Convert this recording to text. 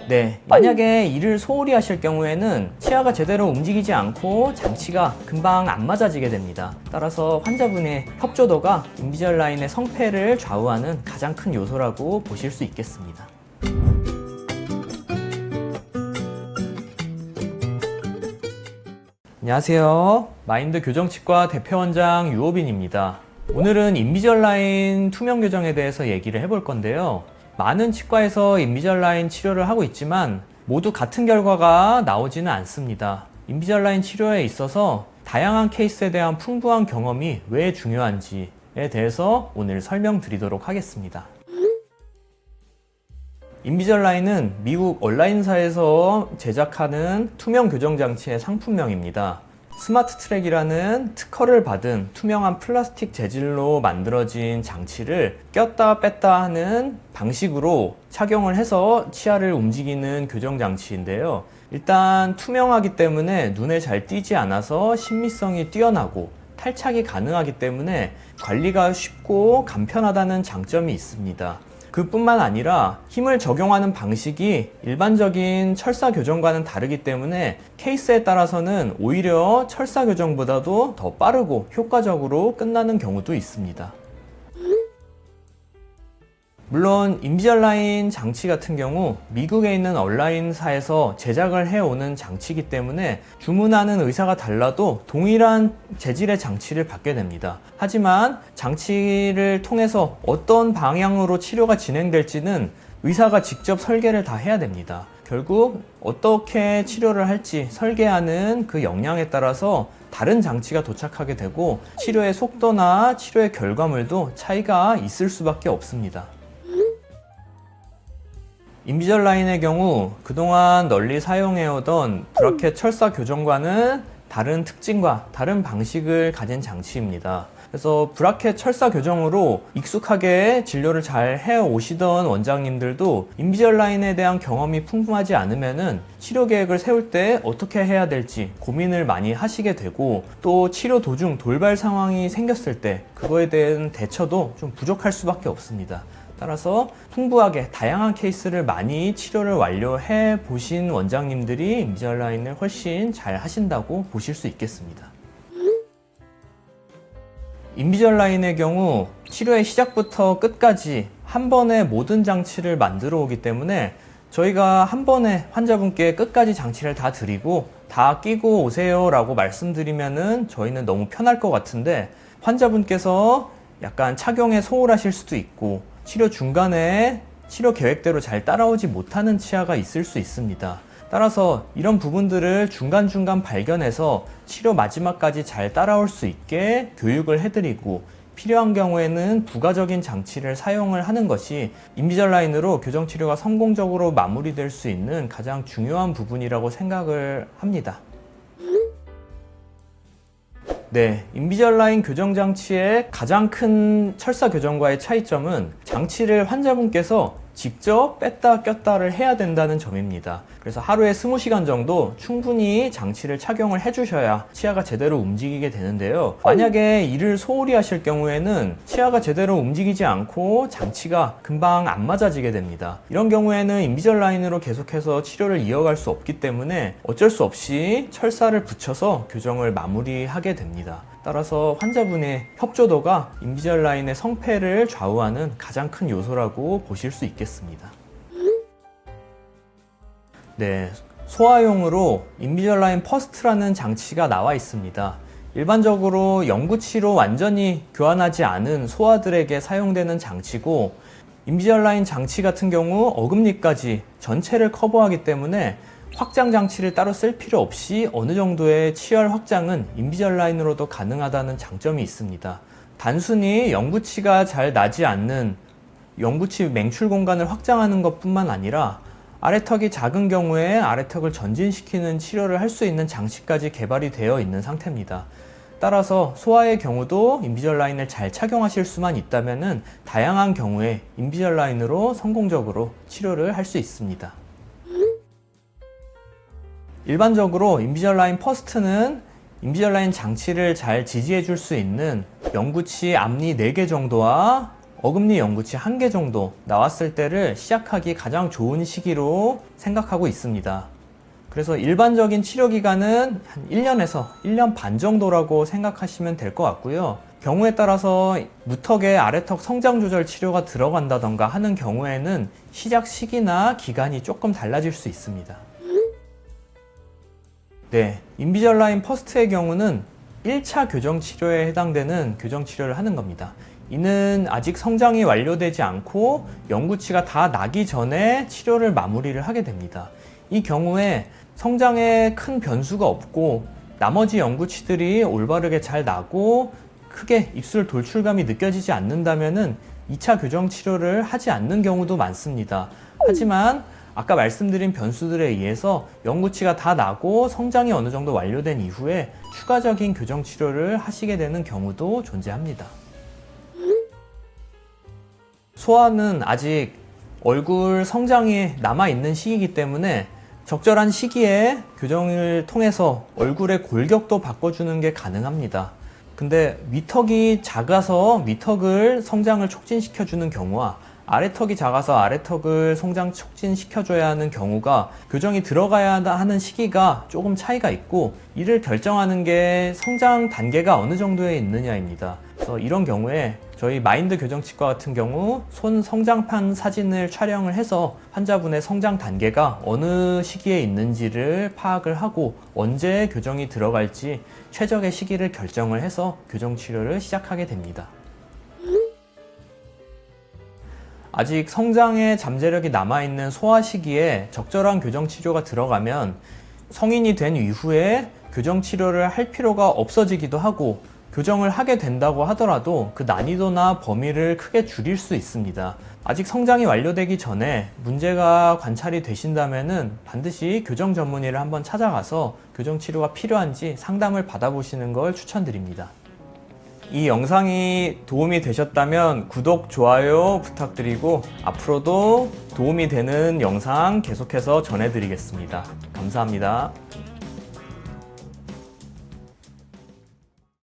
네, 만약에 이를 소홀히 하실 경우에는 치아가 제대로 움직이지 않고 장치가 금방 안 맞아지게 됩니다. 따라서 환자분의 협조도가 인비절라인의 성패를 좌우하는 가장 큰 요소라고 보실 수 있겠습니다. 안녕하세요. 마인드 교정치과 대표원장 유호빈입니다. 오늘은 인비절라인 투명 교정에 대해서 얘기를 해볼 건데요. 많은 치과에서 인비절라인 치료를 하고 있지만 모두 같은 결과가 나오지는 않습니다. 인비절라인 치료에 있어서 다양한 케이스에 대한 풍부한 경험이 왜 중요한지에 대해서 오늘 설명드리도록 하겠습니다. 인비절라인은 미국 온라인사에서 제작하는 투명 교정 장치의 상품명입니다. 스마트 트랙이라는 특허를 받은 투명한 플라스틱 재질로 만들어진 장치를 꼈다 뺐다 하는 방식으로 착용을 해서 치아를 움직이는 교정 장치인데요. 일단 투명하기 때문에 눈에 잘 띄지 않아서 신미성이 뛰어나고 탈착이 가능하기 때문에 관리가 쉽고 간편하다는 장점이 있습니다. 그뿐만 아니라 힘을 적용하는 방식이 일반적인 철사 교정과는 다르기 때문에 케이스에 따라서는 오히려 철사 교정보다도 더 빠르고 효과적으로 끝나는 경우도 있습니다. 물론 인비절라인 장치 같은 경우 미국에 있는 온라인사에서 제작을 해오는 장치이기 때문에 주문하는 의사가 달라도 동일한 재질의 장치를 받게 됩니다. 하지만 장치를 통해서 어떤 방향으로 치료가 진행될지는 의사가 직접 설계를 다 해야 됩니다. 결국 어떻게 치료를 할지 설계하는 그 역량에 따라서 다른 장치가 도착하게 되고 치료의 속도나 치료의 결과물도 차이가 있을 수밖에 없습니다. 인비절라인의 경우 그동안 널리 사용해오던 브라켓 철사 교정과는 다른 특징과 다른 방식을 가진 장치입니다. 그래서 브라켓 철사 교정으로 익숙하게 진료를 잘 해오시던 원장님들도 인비절라인에 대한 경험이 풍부하지 않으면은 치료 계획을 세울 때 어떻게 해야 될지 고민을 많이 하시게 되고 또 치료 도중 돌발 상황이 생겼을 때 그거에 대한 대처도 좀 부족할 수밖에 없습니다. 따라서 풍부하게 다양한 케이스를 많이 치료를 완료해 보신 원장님들이 인비절라인을 훨씬 잘 하신다고 보실 수 있겠습니다. 인비절라인의 경우 치료의 시작부터 끝까지 한 번에 모든 장치를 만들어 오기 때문에 저희가 한 번에 환자분께 끝까지 장치를 다 드리고 다 끼고 오세요 라고 말씀드리면은 저희는 너무 편할 것 같은데 환자분께서 약간 착용에 소홀하실 수도 있고 치료 중간에 치료 계획대로 잘 따라오지 못하는 치아가 있을 수 있습니다. 따라서 이런 부분들을 중간중간 발견해서 치료 마지막까지 잘 따라올 수 있게 교육을 해드리고 필요한 경우에는 부가적인 장치를 사용을 하는 것이 인비절라인으로 교정치료가 성공적으로 마무리될 수 있는 가장 중요한 부분이라고 생각을 합니다. 네, 인비절라인 교정장치의 가장 큰 철사 교정과의 차이점은 장치를 환자분께서 직접 뺐다 꼈다를 해야 된다는 점입니다. 그래서 하루에 20시간 정도 충분히 장치를 착용을 해주셔야 치아가 제대로 움직이게 되는데요. 만약에 이를 소홀히 하실 경우에는 치아가 제대로 움직이지 않고 장치가 금방 안 맞아지게 됩니다. 이런 경우에는 인비절라인으로 계속해서 치료를 이어갈 수 없기 때문에 어쩔 수 없이 철사를 붙여서 교정을 마무리하게 됩니다. 따라서 환자분의 협조도가 인비절라인의 성패를 좌우하는 가장 큰 요소라고 보실 수 있겠습니다. 네, 소아용으로 인비절라인 퍼스트라는 장치가 나와 있습니다. 일반적으로 영구치로 완전히 교환하지 않은 소아들에게 사용되는 장치고 인비절라인 장치 같은 경우 어금니까지 전체를 커버하기 때문에 확장 장치를 따로 쓸 필요 없이 어느 정도의 치열 확장은 인비절라인으로도 가능하다는 장점이 있습니다. 단순히 영구치가 잘 나지 않는 영구치 맹출 공간을 확장하는 것 뿐만 아니라 아래턱이 작은 경우에 아래턱을 전진시키는 치료를 할 수 있는 장치까지 개발이 되어 있는 상태입니다. 따라서 소아의 경우도 인비절라인을 잘 착용하실 수만 있다면 다양한 경우에 인비절라인으로 성공적으로 치료를 할 수 있습니다. 일반적으로 인비절라인 퍼스트는 인비절라인 장치를 잘 지지해 줄 수 있는 영구치 앞니 4개 정도와 어금니 연구치 1개 정도 나왔을 때를 시작하기 가장 좋은 시기로 생각하고 있습니다. 그래서 일반적인 치료 기간은 한 1년에서 1년 반 정도라고 생각하시면 될 것 같고요. 경우에 따라서 무턱의 아래턱 성장 조절 치료가 들어간다던가 하는 경우에는 시작 시기나 기간이 조금 달라질 수 있습니다. 네, 인비절라인 퍼스트의 경우는 1차 교정 치료에 해당되는 교정 치료를 하는 겁니다. 이는 아직 성장이 완료되지 않고 영구치가 다 나기 전에 치료를 마무리를 하게 됩니다. 이 경우에 성장에 큰 변수가 없고 나머지 영구치들이 올바르게 잘 나고 크게 입술 돌출감이 느껴지지 않는다면은 2차 교정 치료를 하지 않는 경우도 많습니다. 하지만 아까 말씀드린 변수들에 의해서 영구치가 다 나고 성장이 어느 정도 완료된 이후에 추가적인 교정 치료를 하시게 되는 경우도 존재합니다. 소아는 아직 얼굴 성장이 남아있는 시기이기 때문에 적절한 시기에 교정을 통해서 얼굴의 골격도 바꿔주는 게 가능합니다. 근데 위턱이 작아서 위턱을 성장을 촉진시켜주는 경우와 아래턱이 작아서 아래턱을 성장 촉진시켜줘야 하는 경우가 교정이 들어가야 하는 시기가 조금 차이가 있고, 이를 결정하는 게 성장 단계가 어느 정도에 있느냐입니다. 그래서 이런 경우에 저희 마인드 교정치과 같은 경우 손 성장판 사진을 촬영을 해서 환자분의 성장 단계가 어느 시기에 있는지를 파악을 하고 언제 교정이 들어갈지 최적의 시기를 결정을 해서 교정 치료를 시작하게 됩니다. 아직 성장의 잠재력이 남아있는 소아 시기에 적절한 교정 치료가 들어가면 성인이 된 이후에 교정 치료를 할 필요가 없어지기도 하고, 교정을 하게 된다고 하더라도 그 난이도나 범위를 크게 줄일 수 있습니다. 아직 성장이 완료되기 전에 문제가 관찰이 되신다면은 반드시 교정 전문의를 한번 찾아가서 교정 치료가 필요한지 상담을 받아보시는 걸 추천드립니다. 이 영상이 도움이 되셨다면 구독, 좋아요 부탁드리고 앞으로도 도움이 되는 영상 계속해서 전해드리겠습니다. 감사합니다.